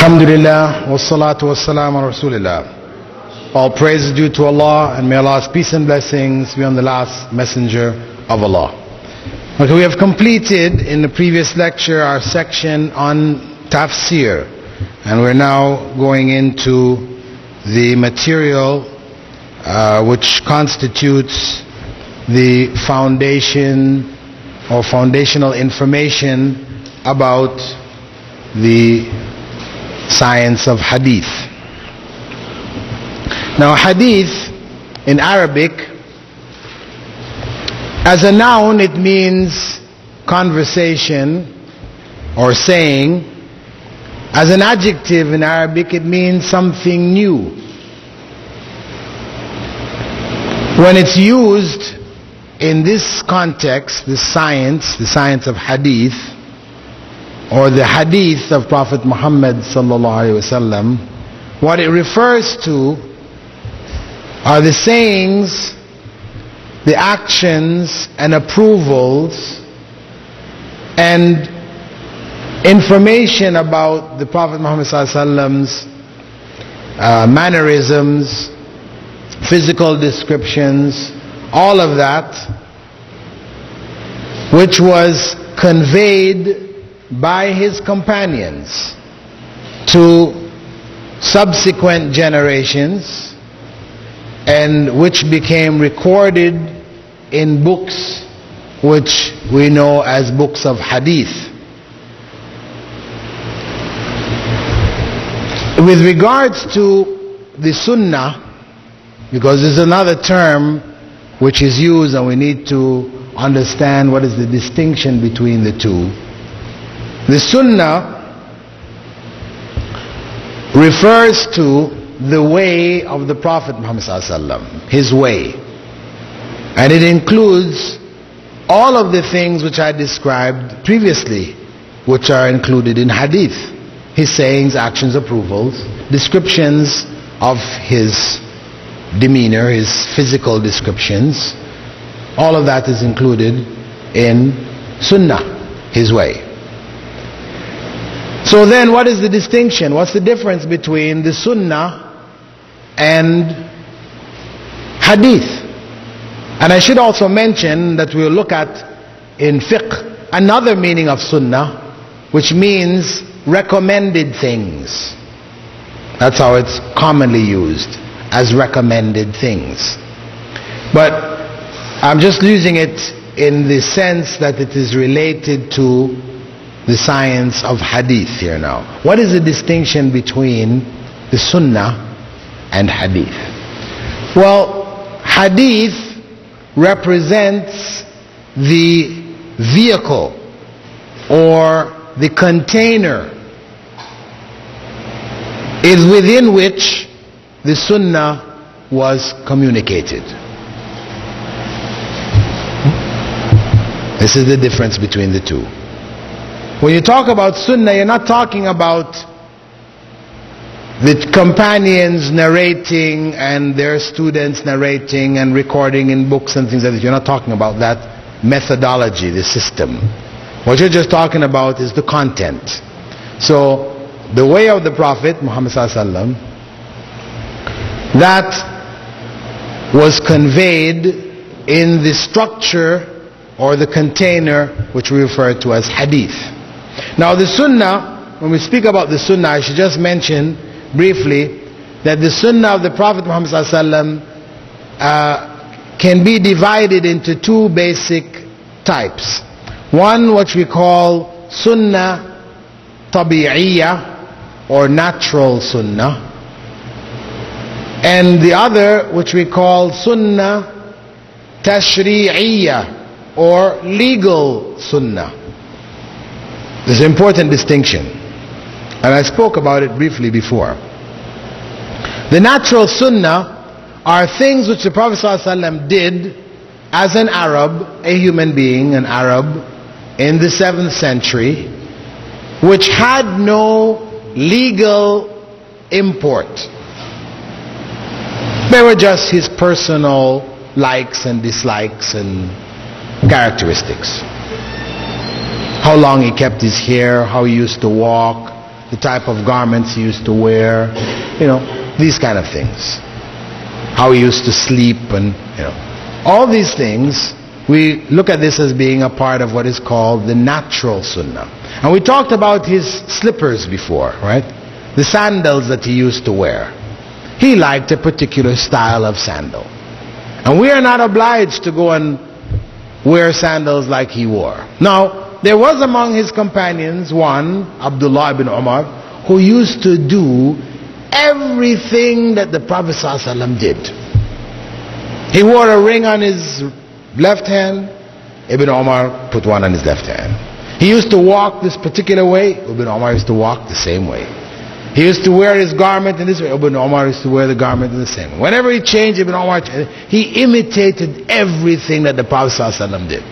Alhamdulillah, wassalatu wassalamu ala Rasulillah. All praise is due to Allah, and may Allah's peace and blessings be on the last messenger of Allah. Okay, we have completed in the previous lecture our section on tafsir, and we're now going into the material which constitutes the foundation or foundational information about the science of hadith. Now, hadith in Arabic, as a noun, it means conversation or saying. As an adjective in Arabic, it means something new. When it's used in this context, the science of hadith, or the hadith of Prophet Muhammad sallallahu alaihi wasallam, what it refers to are the sayings, the actions and approvals and information about the Prophet Muhammad sallallahu alaihi wasallam's mannerisms, physical descriptions, all of that, which was conveyed by his companions to subsequent generations, and which became recorded in books which we know as books of hadith. With regards to the sunnah, because there's another term which is used and we need to understand what is the distinction between the two. The sunnah refers to the way of the Prophet Muhammad ﷺ, his way, and it includes all of the things which I described previously, which are included in hadith: his sayings, actions, approvals, descriptions of his demeanor, his physical descriptions. All of that is included in sunnah, his way. So then, what is the distinction? What's the difference between the sunnah and hadith? And I should also mention that we'll look at in fiqh another meaning of sunnah, which means recommended things. That's how it's commonly used, as recommended things. But I'm just using it in the sense that it is related to the science of hadith here now. What is the distinction between the sunnah and hadith? Well, hadith represents the vehicle or the container is within which the sunnah was communicated. This is the difference between the two. When you talk about sunnah, you're not talking about the companions narrating and their students narrating and recording in books and things like that. You're not talking about that methodology, the system. What you're just talking about is the content. So, the way of the Prophet Muhammad ﷺ, that was conveyed in the structure or the container which we refer to as hadith. Now, the sunnah, when we speak about the sunnah, I should just mention briefly that the sunnah of the Prophet Muhammad ﷺ can be divided into two basic types. One which we call sunnah tabi'iyya, or natural sunnah, and the other which we call sunnah tashri'iyya, or legal sunnah. There's an important distinction, and I spoke about it briefly before. The natural sunnah are things which the Prophet ﷺ did as an Arab, a human being, an Arab, in the 7th century, which had no legal import. They were just his personal likes and dislikes and characteristics. How long he kept his hair, how he used to walk, the type of garments he used to wear, these kind of things. How he used to sleep, and all these things, we look at this as being a part of what is called the natural sunnah. And we talked about his slippers before, right? The sandals that he used to wear. He liked a particular style of sandal. And we are not obliged to go and wear sandals like he wore. Now, there was among his companions one, Abdullah ibn Umar, who used to do everything that the Prophet ﷺ did. He wore a ring on his left hand. Ibn Umar put one on his left hand. He used to walk this particular way. Ibn Umar used to walk the same way. He used to wear his garment in this way. Ibn Umar used to wear the garment in the same way. Whenever he changed, Ibn Umar changed. He imitated everything that the Prophet ﷺ did.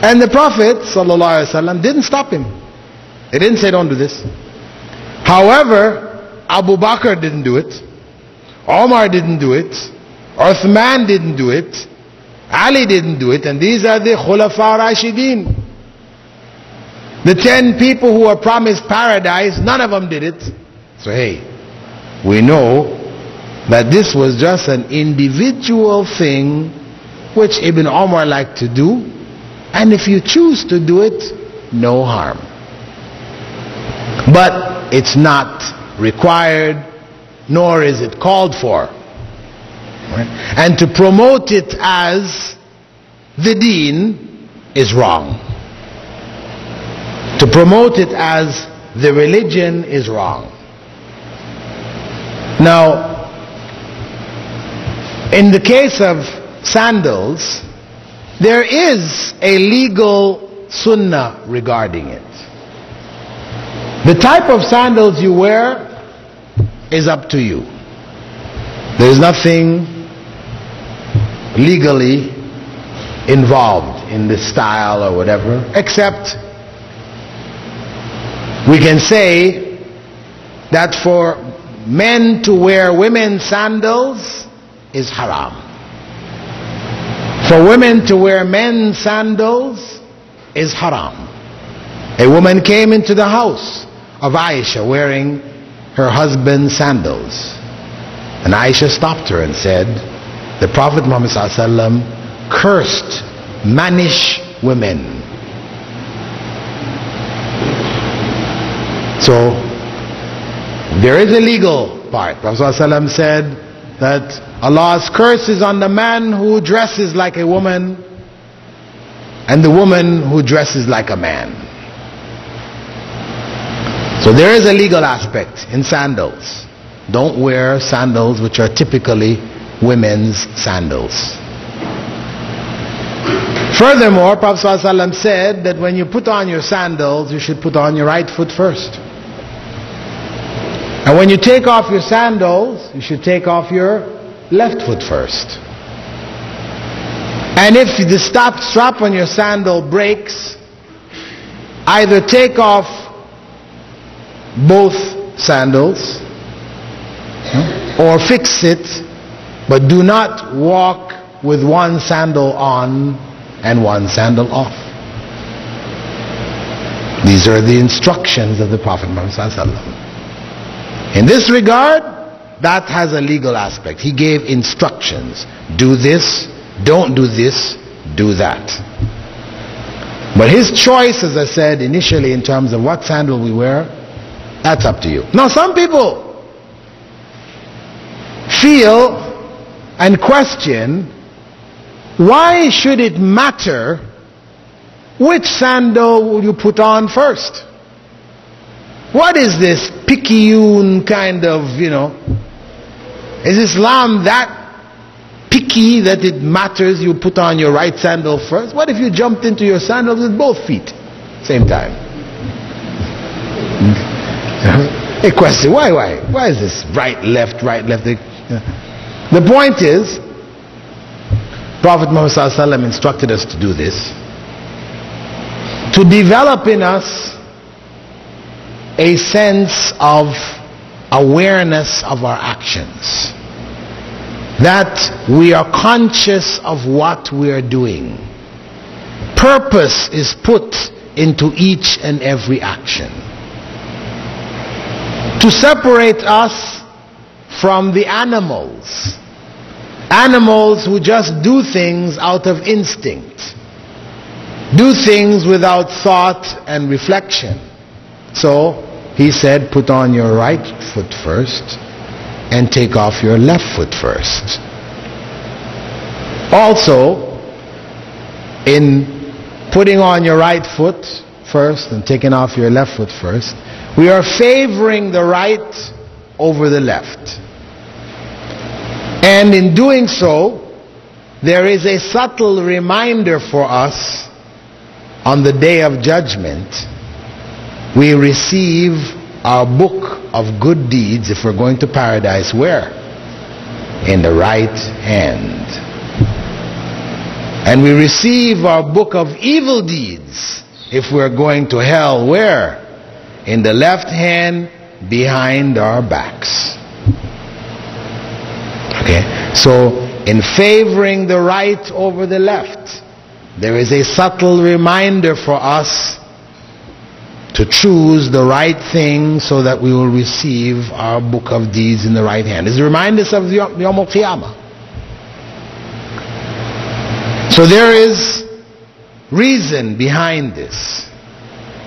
And the Prophet ﷺ didn't stop him. He didn't say, don't do this. However, Abu Bakr didn't do it. Omar didn't do it. Uthman didn't do it. Ali didn't do it. And these are the Khulafa Rashidin. The 10 people who were promised paradise, none of them did it. So hey, we know that this was just an individual thing which Ibn Umar liked to do. And if you choose to do it, no harm. But it's not required, nor is it called for. Right? And to promote it as the deen is wrong. To promote it as the religion is wrong. Now, in the case of sandals, there is a legal sunnah regarding it. The type of sandals you wear is up to you. There is nothing legally involved in the style or whatever, except we can say that for men to wear women's sandals is haram. For women to wear men's sandals is haram. A woman came into the house of Aisha wearing her husband's sandals. And Aisha stopped her and said, the Prophet Muhammad ﷺ cursed mannish women. So, there is a legal part. Prophet ﷺ said that Allah's curse is on the man who dresses like a woman and the woman who dresses like a man. So there is a legal aspect in sandals. Don't wear sandals which are typically women's sandals. Furthermore, Prophet ﷺ said that when you put on your sandals, you should put on your right foot first. And when you take off your sandals, you should take off your left foot first. And if the strap on your sandal breaks, either take off both sandals or fix it, but do not walk with one sandal on and one sandal off. These are the instructions of the Prophet Muhammad ﷺ. In this regard, that has a legal aspect. He gave instructions. Do this, don't do this, do that. But his choice, as I said initially, in terms of what sandal we wear, that's up to you. Now some people feel and question, why should it matter which sandal will you put on first? What is this picayune kind of, is Islam that picky that it matters you put on your right sandal first? What if you jumped into your sandals with both feet same time? A question, why is this right, left? The point is, Prophet Muhammad ﷺ instructed us to do this, to develop in us a sense of awareness of our actions, that we are conscious of what we are doing. Purpose is put into each and every action. to separate us from the animals. Animals who just do things out of instinct, do things without thought and reflection. So he said, put on your right foot first and take off your left foot first. Also, in putting on your right foot first and taking off your left foot first, we are favoring the right over the left. And in doing so, there is a subtle reminder for us on the day of judgment. We receive our book of good deeds, if we're going to paradise, where? In the right hand. And we receive our book of evil deeds, if we're going to hell, where? In the left hand, behind our backs. Okay, so in favoring the right over the left, there is a subtle reminder for us to choose the right thing so that we will receive our book of deeds in the right hand. It reminds us of Yawm al-Qiyamah. So there is reason behind this.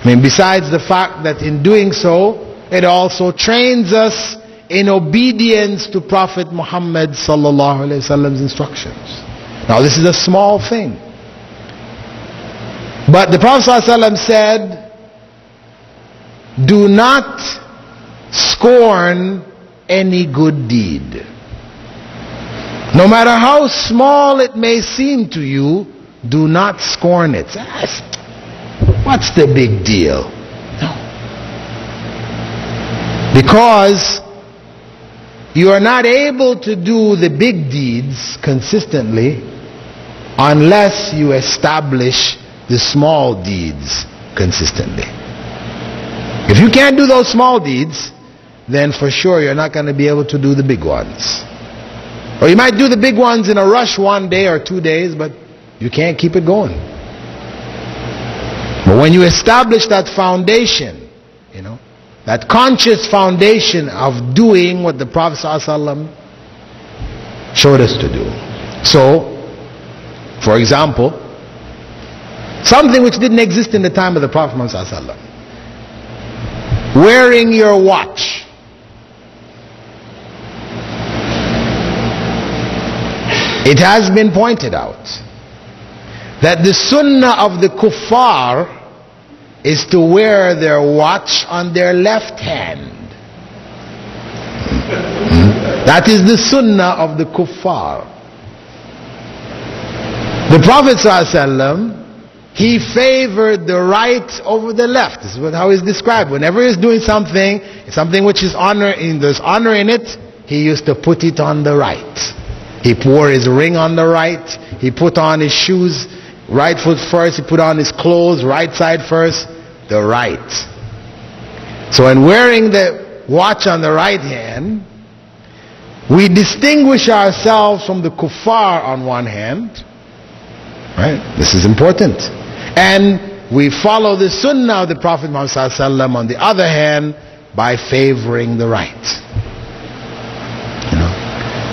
I mean, besides the fact that in doing so, it also trains us in obedience to Prophet Muhammad sallallahu alaihi wasallam's instructions. Now this is a small thing, but the Prophet sallallahu alaihi wasallam said, do not scorn any good deed. No matter how small it may seem to you, do not scorn it. What's the big deal? No. Because you are not able to do the big deeds consistently unless you establish the small deeds consistently. If you can't do those small deeds, then for sure you're not going to be able to do the big ones. Or you might do the big ones in a rush 1 day or 2 days, but you can't keep it going. But when you establish that foundation, you know, that conscious foundation of doing what the Prophet ﷺ showed us to do. So, for example, something which didn't exist in the time of the Prophet ﷺ. Wearing your watch. It has been pointed out that the sunnah of the kuffar is to wear their watch on their left hand. That is the sunnah of the kuffar. The Prophet ﷺ, he favored the right over the left. This is how it's described. Whenever he's doing something which is honor, there's honor in it, he used to put it on the right. He wore his ring on the right. He put on his shoes, right foot first. He put on his clothes, right side first, the right. So in wearing the watch on the right hand, we distinguish ourselves from the kuffar on one hand. Right? This is important. And we follow the sunnah of the Prophet Muhammad ﷺ on the other hand by favoring the right. You know?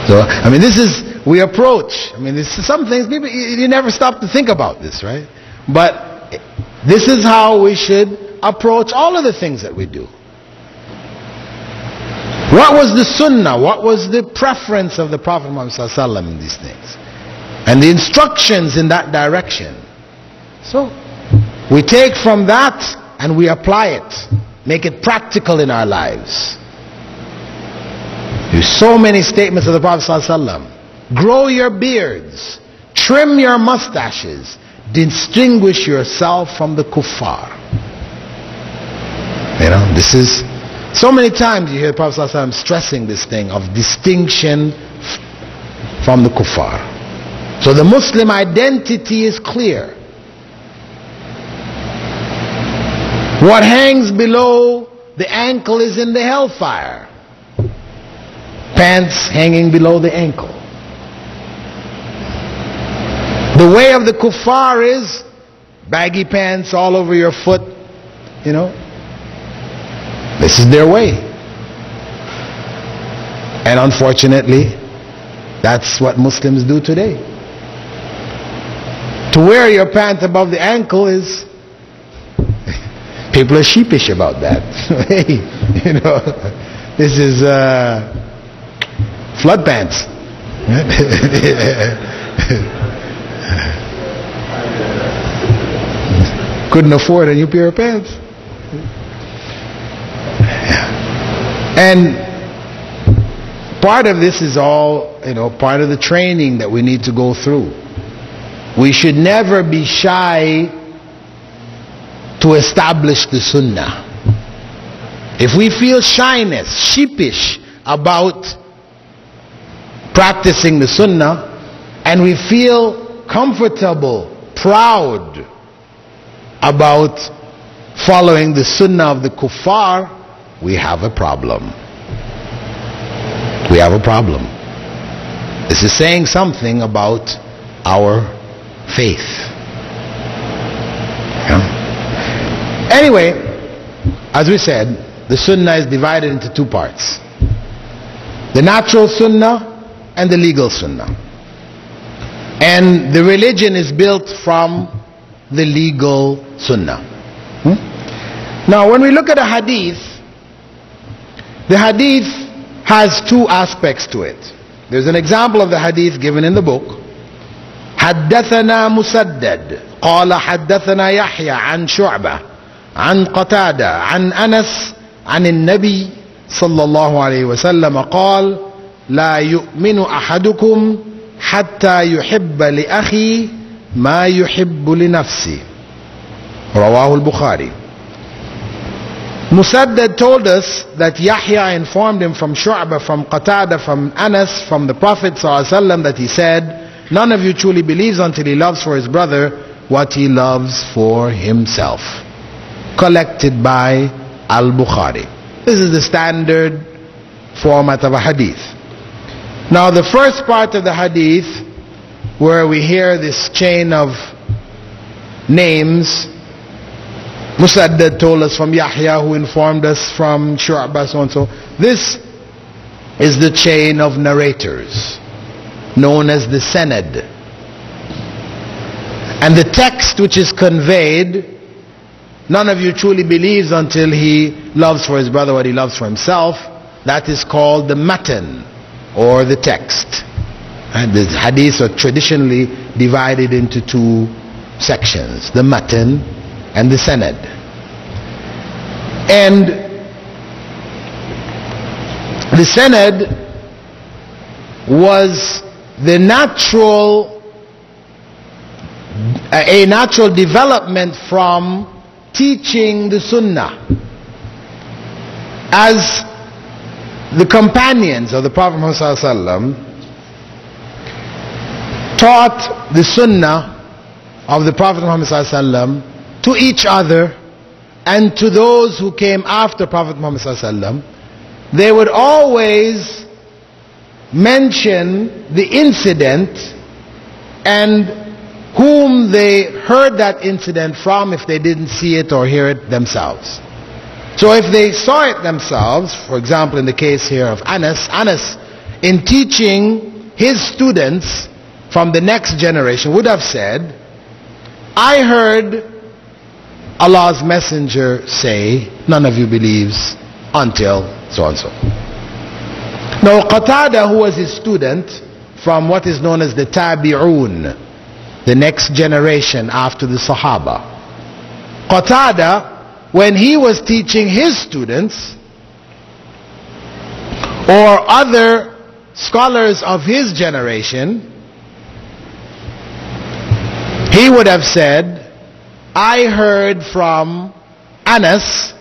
So, I mean, this is, we approach. I mean, this is some things, people, you never stop to think about this, right? But this is how we should approach all of the things that we do. What was the sunnah? What was the preference of the Prophet Muhammad ﷺ in these things? And the instructions in that direction. So, we take from that and we apply it. Make it practical in our lives. There's so many statements of the Prophet ﷺ. Grow your beards. Trim your mustaches. Distinguish yourself from the kuffar. You know, this is, so many times you hear the Prophet ﷺ stressing this thing of distinction from the kuffar. So the Muslim identity is clear. What hangs below the ankle is in the hellfire. Pants hanging below the ankle. The way of the kuffar is baggy pants all over your foot. You know, this is their way. And unfortunately, that's what Muslims do today. To wear your pants above the ankle is, people are sheepish about that. Hey, you know, this is flood pants. Couldn't afford a new pair of pants. And part of this is all, you know, part of the training that we need to go through. We should never be shy to establish the sunnah. If we feel shyness, sheepish about practicing the sunnah, and we feel comfortable, proud about following the sunnah of the kuffar, we have a problem. We have a problem. This is saying something about our faith. Yeah. Anyway, as we said, the sunnah is divided into two parts: the natural sunnah and the legal sunnah. And the religion is built from the legal sunnah. Now when we look at a hadith, the hadith has two aspects to it. There's an example of the hadith given in the book. حدثنا مسدد قال حدثنا يحيى عن شعبة عن قتادة عن أنس عن النبي صلى الله عليه وسلم قال لا يؤمن أحدكم حتى يحب لأخي ما يحب لنفسه. رواه البخاري. Musaddad told us that Yahya informed him from Shu'bah, from Qatada, from Anas, from the Prophet ﷺ, that he said, none of you truly believes until he loves for his brother what he loves for himself. Collected by Al-Bukhari. This is the standard format of a hadith. Now the first part of the hadith, where we hear this chain of names, Musaddad told us from Yahya, who informed us from Shu'bah, so and so. This is the chain of narrators, known as the Sanad. And the text which is conveyed, none of you truly believes until he loves for his brother what he loves for himself, that is called the Matan, or the text. And the hadiths are traditionally divided into two sections: the Matan and the Sanad. And the Sanad was the a natural development from teaching the Sunnah. As the companions of the Prophet Muhammad ﷺ taught the Sunnah of the Prophet Muhammad ﷺ to each other and to those who came after Prophet Muhammad ﷺ, they would always mention the incident and whom they heard that incident from, if they didn't see it or hear it themselves. So if they saw it themselves, for example in the case here of Anas, in teaching his students from the next generation, would have said, I heard Allah's messenger say, none of you believes until so and so. Now Qatada, who was his student from what is known as the Tabi'un, the next generation after the Sahaba, Qatada, when he was teaching his students or other scholars of his generation, he would have said, I heard from Anas,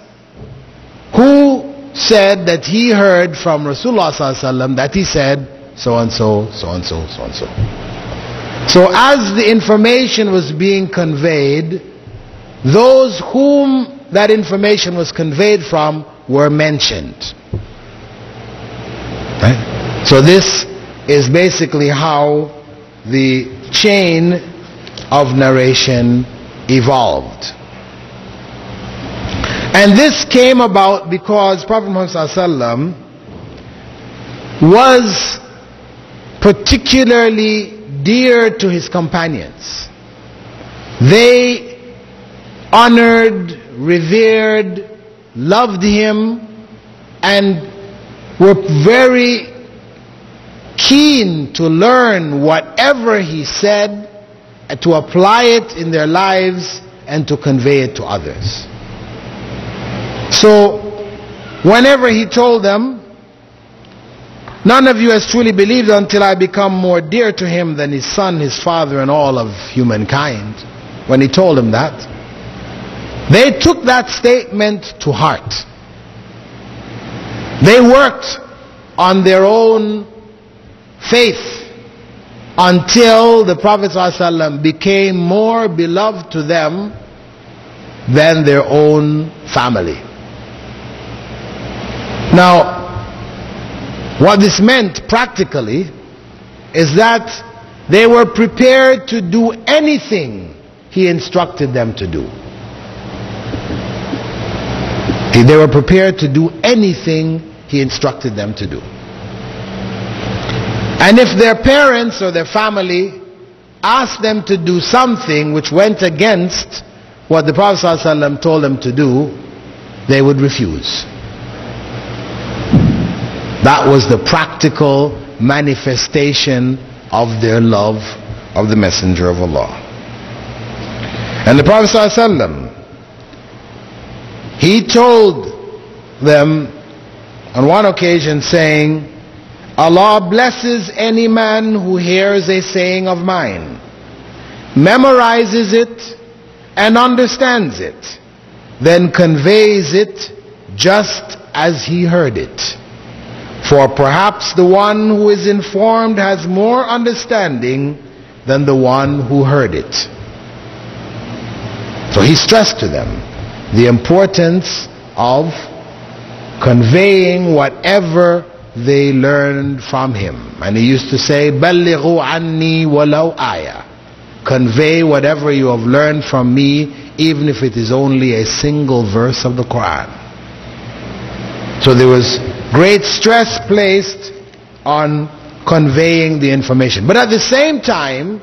who said that he heard from Rasulullah ﷺ that he said so and so, so and so, so and so. So as the information was being conveyed, those whom that information was conveyed from were mentioned. Right? So this is basically how the chain of narration evolved. And this came about because Prophet Muhammad ﷺ was particularly dear to his companions. They honored, revered, loved him, and were very keen to learn whatever he said, to apply it in their lives and to convey it to others. So whenever he told them, none of you has truly believed until I become more dear to him than his son, his father, and all of humankind. When he told them that, they took that statement to heart. They worked on their own faith until the Prophet ﷺ became more beloved to them than their own family. Now, what this meant practically is that they were prepared to do anything he instructed them to do. They were prepared to do anything he instructed them to do. And if their parents or their family asked them to do something which went against what the Prophet ﷺ told them to do, they would refuse. That was the practical manifestation of their love of the Messenger of Allah. And the Prophet ﷺ, he told them on one occasion, saying, Allah blesses any man who hears a saying of mine, memorizes it and understands it, then conveys it just as he heard it. For perhaps the one who is informed has more understanding than the one who heard it. So he stressed to them the importance of conveying whatever they learned from him. And he used to say, بَلِّغُوا عَنِّي وَلَوْ آيَةً. Convey whatever you have learned from me, even if it is only a single verse of the Quran. So there was great stress placed on conveying the information. But at the same time,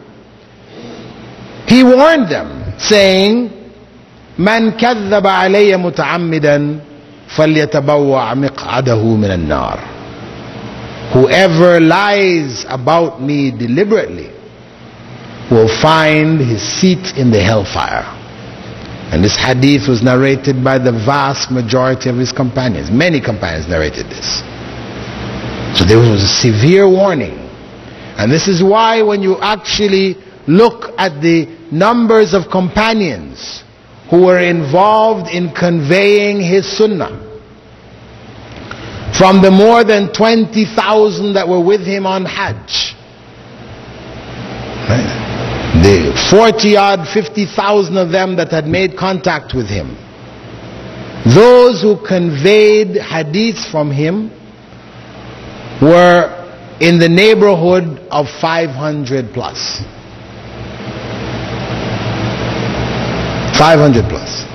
he warned them, saying, مَنْ كَذَّبَ عَلَيَّ مُتَعَمِّدًا فَلْيَتَبَوَّعْ مِقْعَدَهُ مِنَ النَّارِ. Whoever lies about me deliberately will find his seat in the hellfire. And this hadith was narrated by the vast majority of his companions. Many companions narrated this. So there was a severe warning. And this is why when you actually look at the numbers of companions who were involved in conveying his sunnah, from the more than 20,000 that were with him on Hajj, right, the 40-odd, 50,000 of them that had made contact with him, those who conveyed hadiths from him were in the neighborhood of 500 plus. 500 plus.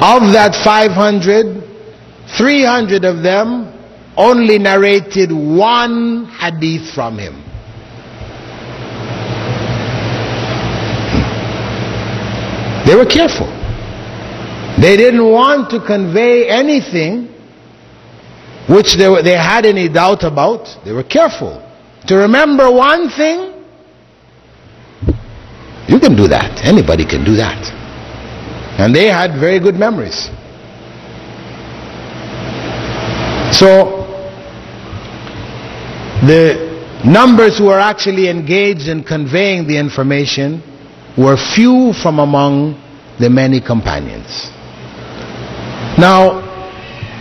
Of that 500, 300 of them only narrated one hadith from him. They were careful. They didn't want to convey anything which they had any doubt about. They were careful to remember one thing. You can do that. Anybody can do that. And they had very good memories. So the numbers who were actually engaged in conveying the information were few from among the many companions. Now,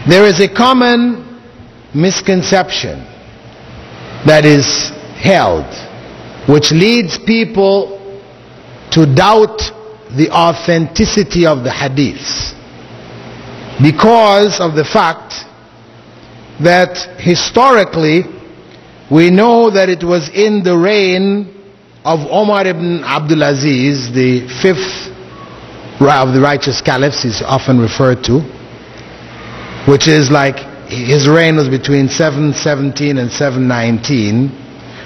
there is a common misconception that is held, which leads people to doubt the authenticity of the hadiths because of the fact that historically we know that it was in the reign of Omar ibn Abdul Aziz, the fifth of the righteous caliphs is often referred to, which is like his reign was between 717 and 719,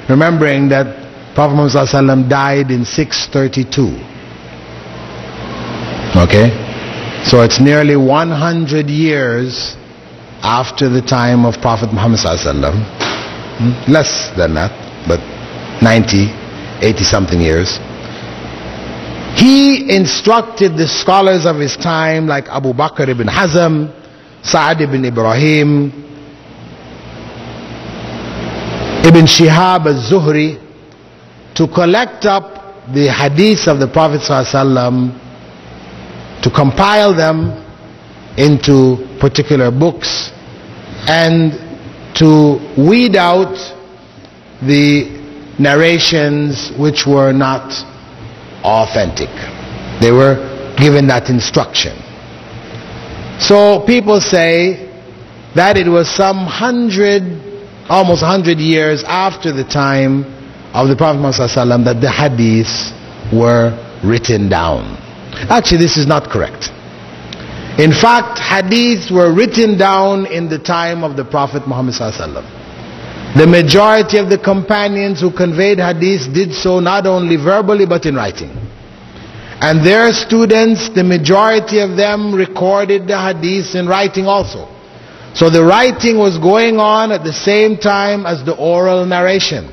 remembering that Prophet Muhammad ﷺ died in 632. Okay, so it's nearly 100 years after the time of Prophet Muhammad ﷺ. Less than that, but 80 something years. He instructed the scholars of his time like Abu Bakr ibn Hazm, Sa'ad ibn Ibrahim, Ibn Shihab al-Zuhri, to collect up the hadiths of the Prophet ﷺ, to compile them into particular books, and to weed out the narrations which were not authentic. They were given that instruction. So people say that it was almost 100 years after the time of the Prophet Muhammad ﷺ that the hadiths were written down. Actually, this is not correct. In fact, hadiths were written down in the time of the Prophet Muhammad ﷺ. The majority of the companions who conveyed hadiths did so not only verbally but in writing. And their students, the majority of them recorded the hadiths in writing also. So the writing was going on at the same time as the oral narration.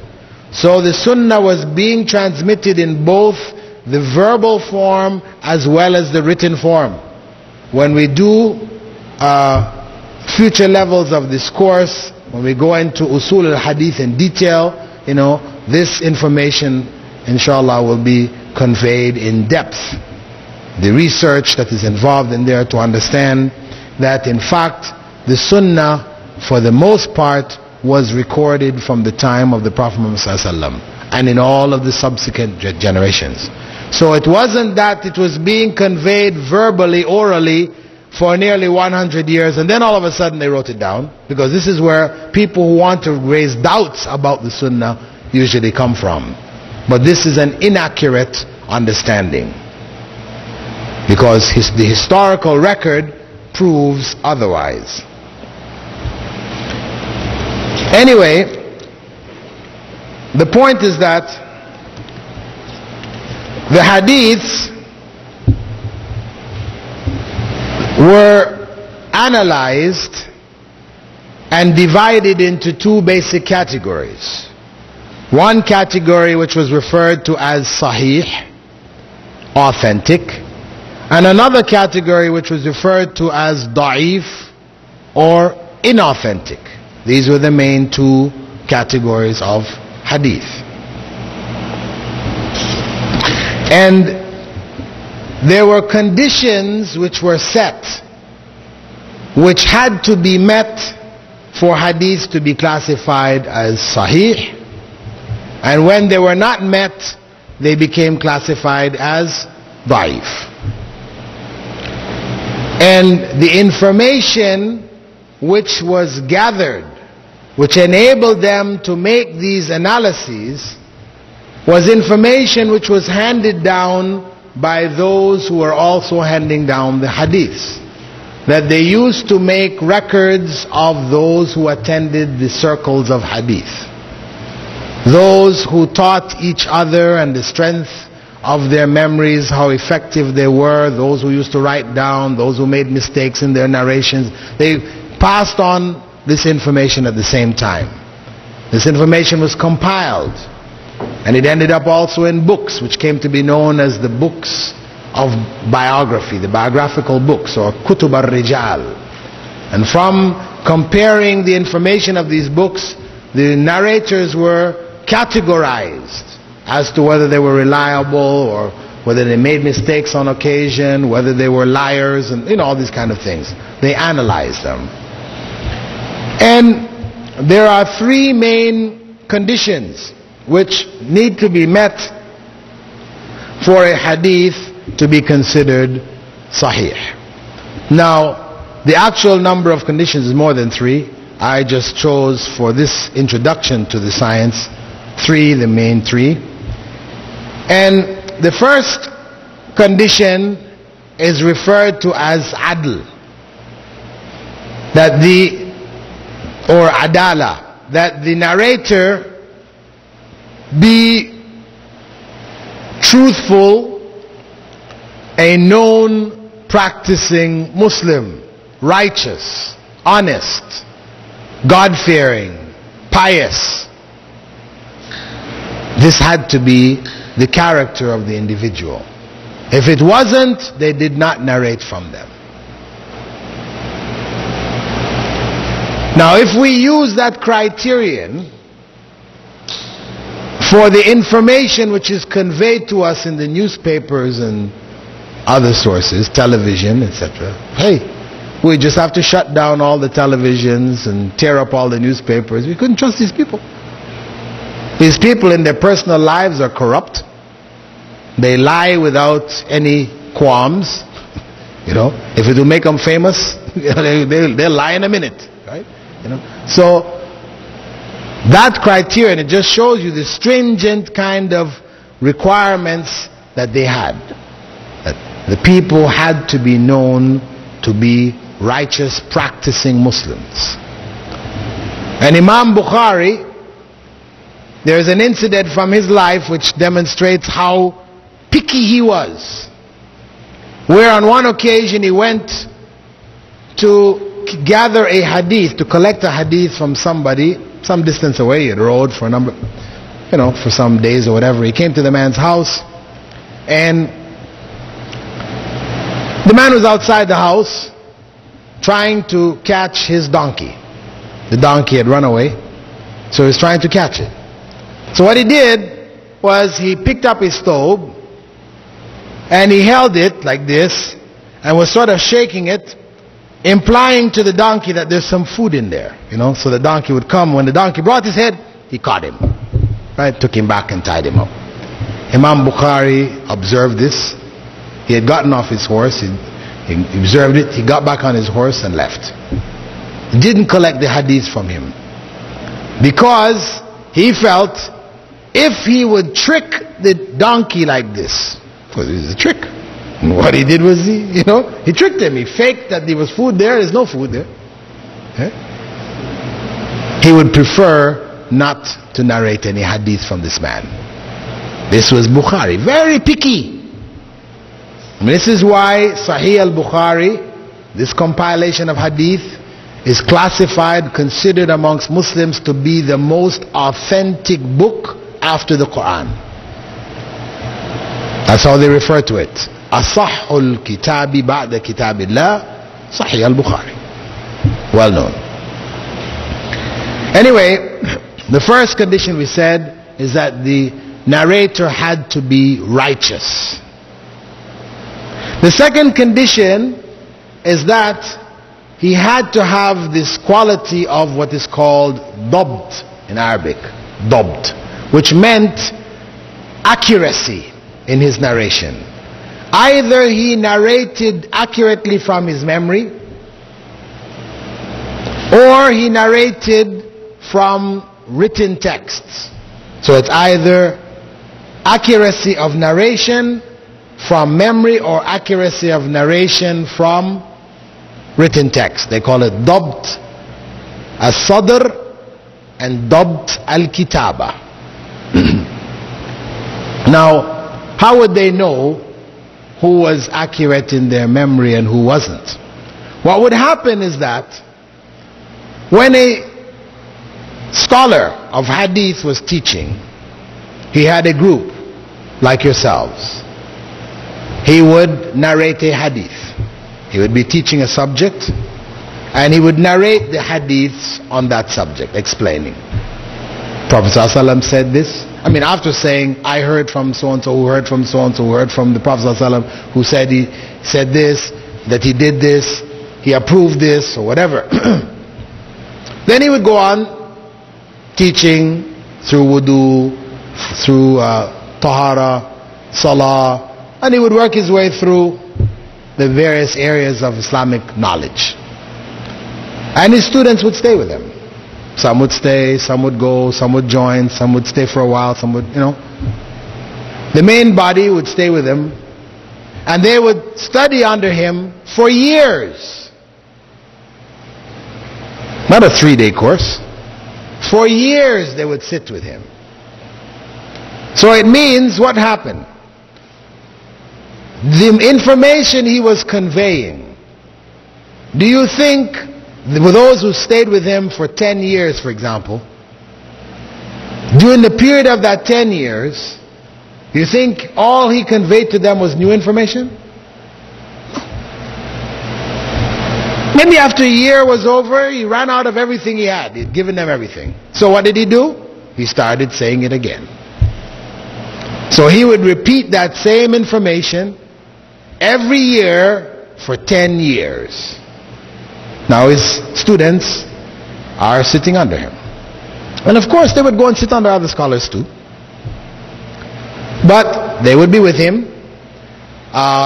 So the sunnah was being transmitted in both the verbal form as well as the written form. When we do future levels of this course, when we go into usul al-hadith in detail, this information inshallah will be conveyed in depth. The research that is involved in there to understand that in fact the sunnah for the most part was recorded from the time of the Prophet Muhammad ﷺ and in all of the subsequent generations. So it wasn't that it was being conveyed verbally, orally for nearly 100 years and then all of a sudden they wrote it down, because this is where people who want to raise doubts about the sunnah usually come from. But this is an inaccurate understanding, because the historical record proves otherwise. Anyway, the point is that the hadiths were analyzed and divided into two basic categories. One category which was referred to as sahih, authentic, and another category which was referred to as da'if or inauthentic. These were the main two categories of hadith. And there were conditions which were set, which had to be met for hadith to be classified as sahih, and when they were not met, they became classified as da'if. And the information which was gathered, which enabled them to make these analyses, was information which was handed down by those who were also handing down the hadiths. That they used to make records of those who attended the circles of hadith, those who taught each other and the strength of their memories, how effective they were, those who used to write down, those who made mistakes in their narrations. They passed on this information at the same time. This information was compiled, and it ended up also in books which came to be known as the books of biography, the biographical books, or kutub al-rijal. And from comparing the information of these books, the narrators were categorized as to whether they were reliable or whether they made mistakes on occasion, whether they were liars, and all these kind of things. They analyzed them. And there are three main conditions which need to be met for a hadith to be considered sahih. Now, the actual number of conditions is more than three. I just chose for this introduction to the science the main three. And the first condition is referred to as adl, that the or adala, that the narrator be truthful, a known practicing Muslim, righteous, honest, God-fearing, pious. This had to be the character of the individual. If it wasn't, they did not narrate from them. Now, if we use that criterion for the information which is conveyed to us in the newspapers and other sources, television, etc., hey, we just have to shut down all the televisions and tear up all the newspapers. We couldn't trust these people. These people in their personal lives are corrupt. They lie without any qualms. You know, if it will make them famous, they'll lie in a minute, right? You know, so that criterion, it just shows you the stringent kind of requirements that they had. That the people had to be known to be righteous, practicing Muslims. And Imam Bukhari, there is an incident from his life which demonstrates how picky he was, where on one occasion he went to gather a hadith, to collect a hadith from somebody some distance away. He had rode for a number, for some days or whatever. He came to the man's house, and the man was outside the house trying to catch his donkey. The donkey had run away, so he was trying to catch it. So what he did was he picked up his stove and he held it like this and was sort of shaking it, implying to the donkey that there's some food in there, so the donkey would come. When the donkey brought his head, he caught him, right? Took him back and tied him up. Imam Bukhari observed this. He had gotten off his horse, he observed it, he got back on his horse and left. He didn't collect the hadith from him, because he felt if he would trick the donkey like this, because it was a trick. What he did was he tricked him. He faked that there was food there. There's no food there. He would prefer not to narrate any hadith from this man. This was Bukhari, very picky. This is why Sahih al-Bukhari, this compilation of hadith, is classified, considered amongst Muslims to be the most authentic book after the Quran. That's how they refer to it. Asahhul kitabi ba'da kitabillah, Sahih al-Bukhari. Well known. Anyway, the first condition we said is that the narrator had to be righteous. The second condition is that he had to have this quality of what is called dabt in Arabic, dabt, which meant accuracy in his narration. Either he narrated accurately from his memory, or he narrated from written texts. So it's either accuracy of narration from memory or accuracy of narration from written text. They call it dabt al-sadr and dabt al-kitaba. Now, how would they know who was accurate in their memory and who wasn't? What would happen is that when a scholar of hadith was teaching, he had a group like yourselves. He would narrate a hadith. He would be teaching a subject and he would narrate the hadiths on that subject, explaining. Prophet ﷺ said this. After saying, I heard from so-and-so, who heard from so-and-so, who heard from the Prophet ﷺ, who said he said this, that he did this, he approved this, or whatever. Then he would go on teaching through wudu, through tahara, salah, and he would work his way through the various areas of Islamic knowledge. And his students would stay with him. Some would stay, some would go, some would join, some would stay for a while, some would, The main body would stay with him, and they would study under him for years. Not a 3-day course. For years they would sit with him. So it means what happened? The information he was conveying, do you think with those who stayed with him for 10 years, for example, during the period of that 10 years, do you think all he conveyed to them was new information? Maybe after a year was over, he ran out of everything he had. He'd given them everything. So what did he do? He started saying it again. So he would repeat that same information every year for 10 years. Now his students are sitting under him. And of course they would go and sit under other scholars too. But they would be with him.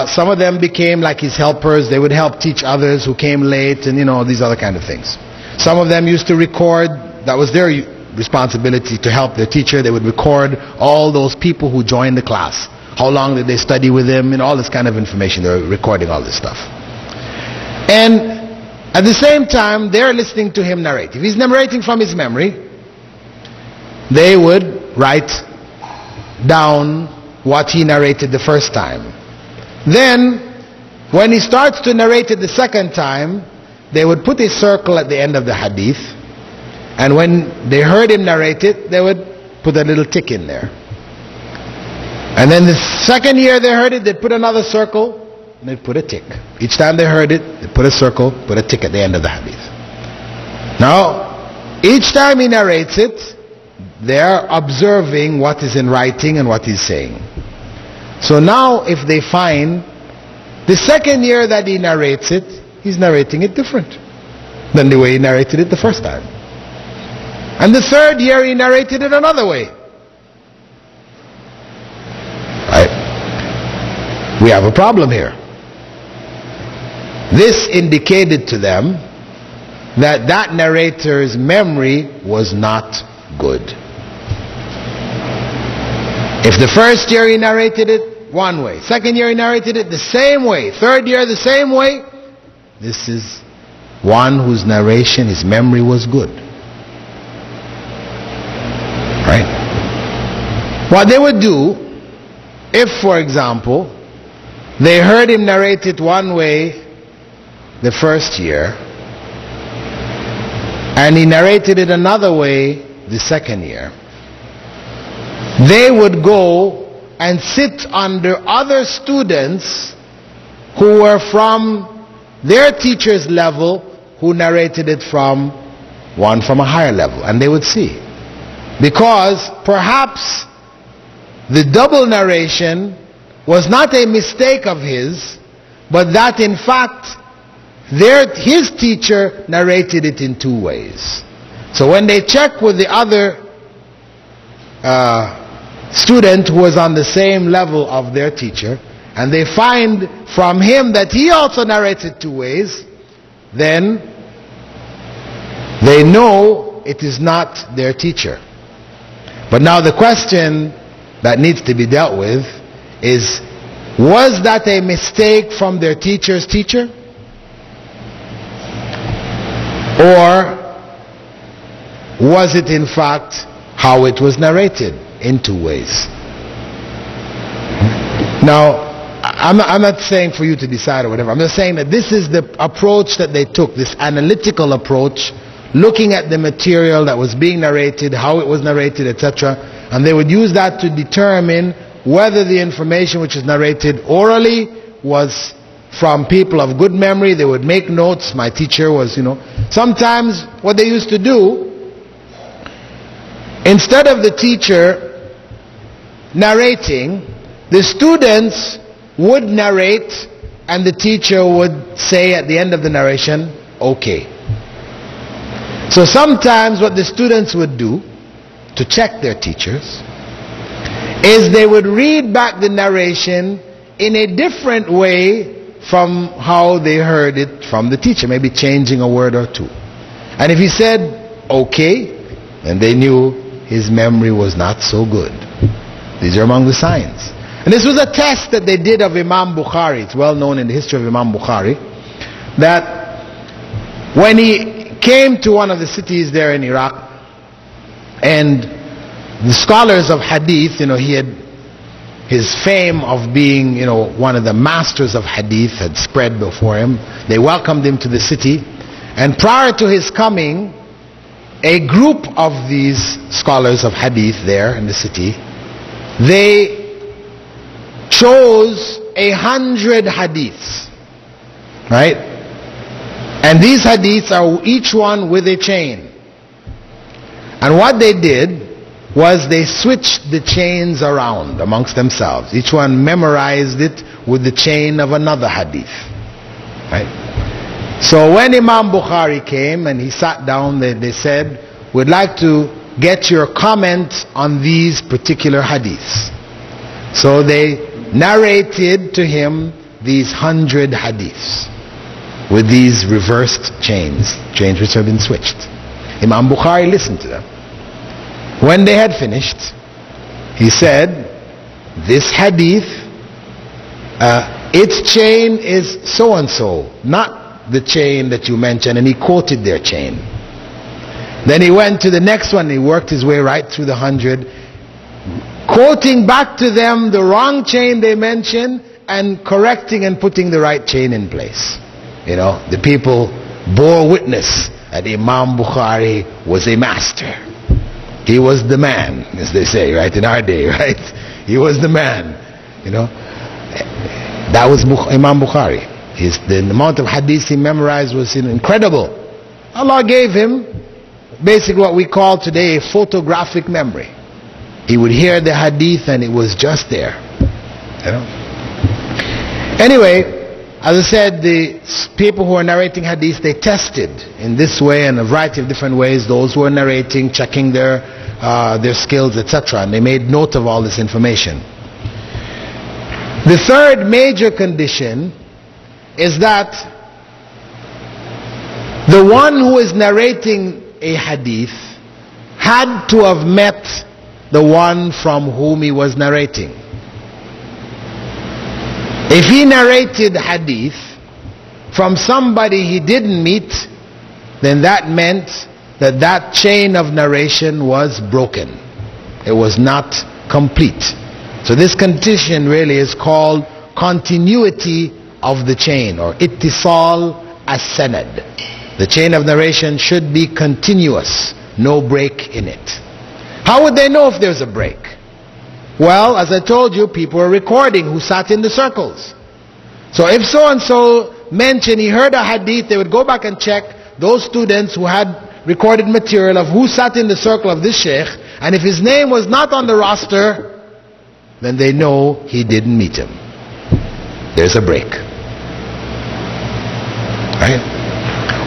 Some of them became like his helpers. They would help teach others who came late, and these other kind of things. Some of them used to record. That was their responsibility, to help their teacher. They would record all those people who joined the class. How long did they study with him, and all this kind of information. They were recording all this stuff. And at the same time, they're listening to him narrate. If he's narrating from his memory, they would write down what he narrated the first time. Then, when he starts to narrate it the second time, they would put a circle at the end of the hadith, and when they heard him narrate it, they would put a little tick in there. And then the second year they heard it, they'd put another circle, and they'd put a tick. Each time they heard it, they'd put a circle, put a tick at the end of the hadith. Now, each time he narrates it, they're observing what is in writing and what he's saying. So now if they find the second year that he narrates it, he's narrating it different than the way he narrated it the first time. And the third year he narrated it another way. Right? We have a problem here. This indicated to them that that narrator's memory was not good. If the first year he narrated it one way, second year he narrated it the same way, third year the same way, this is one whose narration, his memory was good. Right? What they would do, if for example, they heard him narrate it one way the first year, and he narrated it another way the second year, they would go and sit under other students who were from their teacher's level, who narrated it from one from a higher level, and they would see. Because perhaps the double narration was not a mistake of his, but that in fact his teacher narrated it in two ways. So when they check with the other student who was on the same level of their teacher, and they find from him that he also narrates it two ways, then they know it is not their teacher. But now the question that needs to be dealt with is, was that a mistake from their teacher's teacher? Or was it in fact how it was narrated in two ways? Now, I'm not saying for you to decide or whatever. I'm just saying that this is the approach that they took, this analytical approach, looking at the material that was being narrated, how it was narrated, etc. And they would use that to determine whether the information which is narrated orally was from people of good memory. They would make notes. My teacher was, Sometimes what they used to do, instead of the teacher narrating, the students would narrate, and the teacher would say at the end of the narration, okay. So sometimes what the students would do to check their teachers is they would read back the narration in a different way from how they heard it from the teacher, maybe changing a word or two. And if he said okay, then they knew his memory was not so good. These are among the signs. And this was a test that they did of Imam Bukhari. It's well known in the history of Imam Bukhari that when he came to one of the cities there in Iraq, and the scholars of hadith, he had his fame of being, one of the masters of hadith had spread before him. They welcomed him to the city, and prior to his coming, a group of these scholars of hadith there in the city, they chose 100 hadiths, right? And these hadiths are each one with a chain. And what they did was they switched the chains around amongst themselves. Each one memorized it with the chain of another hadith, right? So when Imam Bukhari came and he sat down, they said, we'd like to get your comment on these particular hadiths. So they narrated to him these 100 hadiths with these reversed chains which have been switched. Imam Bukhari listened to them. When they had finished, he said, this hadith, its chain is so and so, not the chain that you mentioned, and he quoted their chain. Then he went to the next one, he worked his way right through the 100, quoting back to them the wrong chain they mentioned and correcting and putting the right chain in place. The people bore witness that Imam Bukhari was a master. He was the man, as they say, right, in our day, right? He was the man, That was Imam Bukhari. The amount of hadith he memorized was incredible. Allah gave him basically what we call today a photographic memory. He would hear the hadith and it was just there. Anyway, as I said, the people who are narrating hadith, they tested in this way and a variety of different ways those who are narrating, checking their skills, etc. And they made note of all this information. The third major condition is that the one who is narrating a hadith had to have met the one from whom he was narrating. If he narrated hadith from somebody he didn't meet, then that meant that that chain of narration was broken. It was not complete. So this condition really is called continuity of the chain, or ittisal as-sanad. The chain of narration should be continuous, no break in it. How would they know if there's a break? Well, as I told you, people were recording who sat in the circles. So if so-and-so mentioned he heard a hadith, they would go back and check those students who had recorded material of who sat in the circle of this sheikh, and if his name was not on the roster, then they know he didn't meet him. There's a break. Right?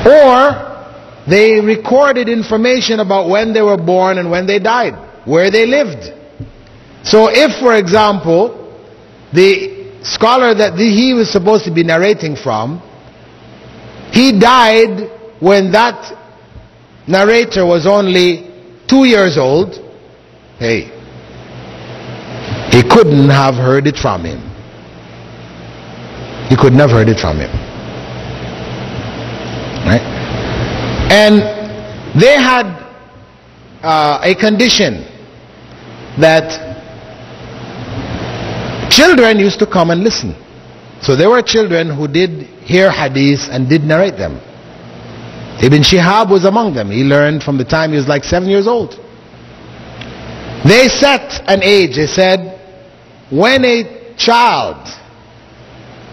Or they recorded information about when they were born and when they died, where they lived. So if, for example, the scholar that he was supposed to be narrating from, he died when that narrator was only 2 years old, hey, he couldn't have heard it from him. He couldn't have heard it from him. Right? And they had a condition that children used to come and listen. So there were children who did hear hadiths and did narrate them. Ibn Shihab was among them. He learned from the time he was like 7 years old. They set an age. They said, when a child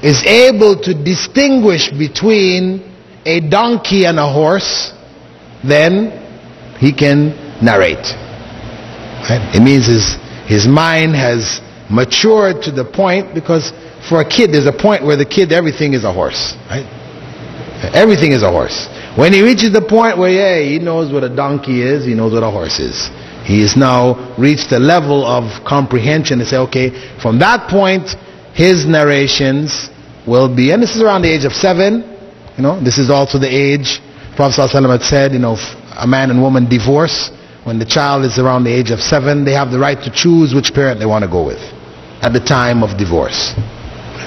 is able to distinguish between a donkey and a horse, then he can narrate. Right? It means his mind has matured to the point, because for a kid there's a point where the kid, everything is a horse, right? Everything is a horse. When he reaches the point where he knows what a donkey is, he knows what a horse is, he has now reached a level of comprehension to say, okay, from that point his narrations will be, and this is around the age of 7, this is also the age Prophet ﷺ had said, a man and woman divorce. When the child is around the age of 7, they have the right to choose which parent they want to go with at the time of divorce,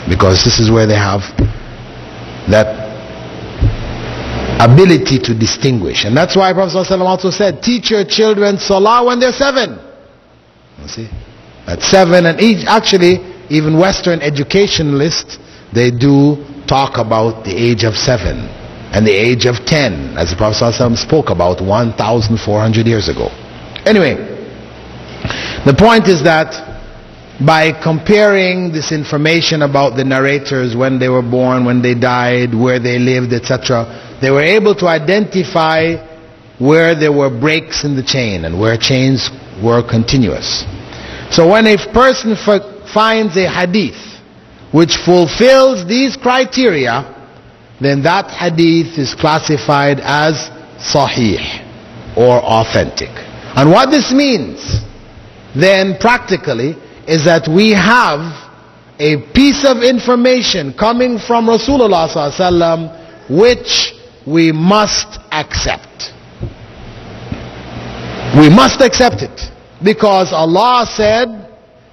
because this is where they have that ability to distinguish. And that's why Prophet ﷺ also said, teach your children salah when they're 7. You see, at 7, and actually even Western educationalists, they do talk about the age of 7 and the age of 10, as the Prophet ﷺ spoke about 1,400 years ago. Anyway, the point is that by comparing this information about the narrators, when they were born, when they died, where they lived, etc., they were able to identify where there were breaks in the chain and where chains were continuous. So when a person finds a hadith which fulfills these criteria, then that hadith is classified as sahih or authentic. And what this means then practically is that we have a piece of information coming from Rasulullah ﷺ which we must accept. We must accept it, because Allah said,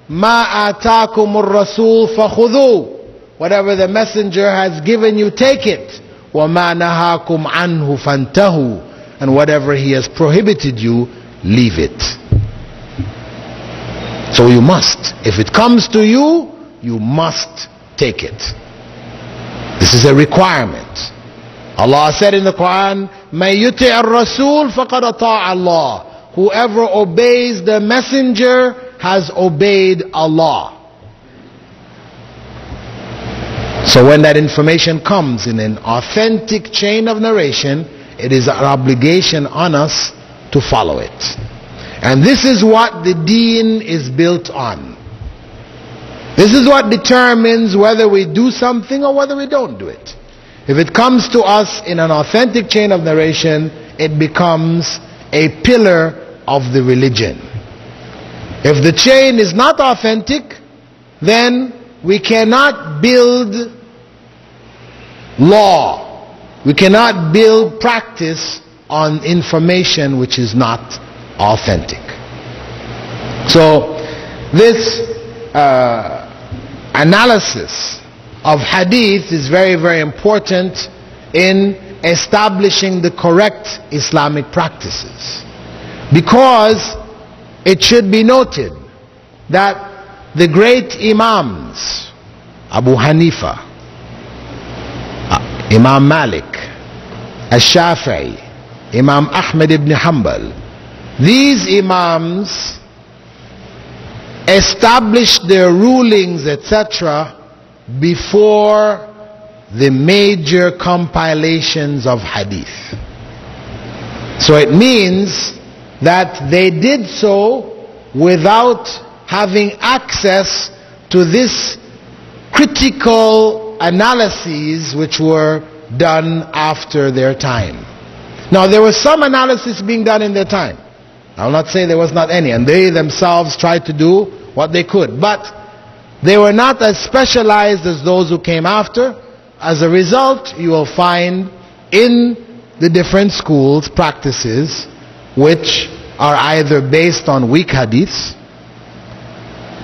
"Ma ataakumur rasul fakhudhu." Whatever the messenger has given you, take it. "Wa ma nahakum anhu fantahu." And whatever he has prohibited you, leave it. So you must. If it comes to you, you must take it. This is a requirement. Allah said in the Quran, "May yuti' ar-rasul faqad ata'a Allah." Whoever obeys the messenger has obeyed Allah. So when that information comes in an authentic chain of narration, it is an obligation on us to follow it. And this is what the deen is built on. This is what determines whether we do something or whether we don't do it. If it comes to us in an authentic chain of narration, it becomes a pillar of the religion. If the chain is not authentic, then we cannot build law. We cannot build practice on information which is not authentic. So this analysis of hadith is very, very important in establishing the correct Islamic practices, because it should be noted that the great Imams, Abu Hanifa, Imam Malik, Al-Shafi'i, Imam Ahmad ibn Hanbal, these Imams established their rulings, etc., before the major compilations of hadith. So it means that they did so without having access to this critical analyses which were done after their time. Now there was some analysis being done in their time. I will not say there was not any, and they themselves tried to do what they could, but they were not as specialized as those who came after. As a result, you will find in the different schools practices which are either based on weak hadiths,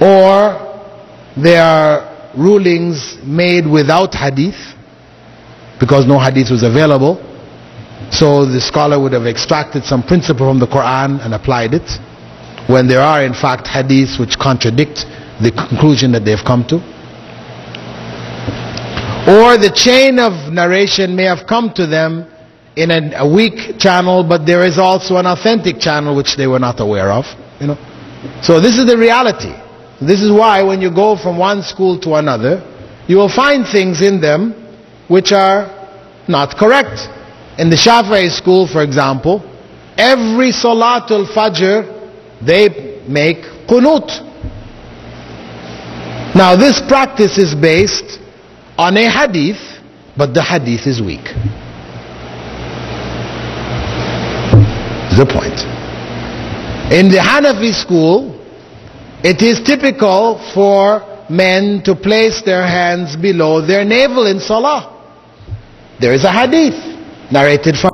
or they are rulings made without hadith, because no hadith was available. So the scholar would have extracted some principle from the Quran and applied it, when there are in fact hadiths which contradict the conclusion that they've come to. Or the chain of narration may have come to them in a weak channel, but there is also an authentic channel which they were not aware of. So this is the reality. This is why when you go from one school to another, you will find things in them which are not correct. In the Shafi'i school, for example, every Salatul Fajr they make qunut. Now this practice is based on a hadith, but the hadith is weak. Is the point. In the Hanafi school, it is typical for men to place their hands below their navel in salah. There is a hadith narrated from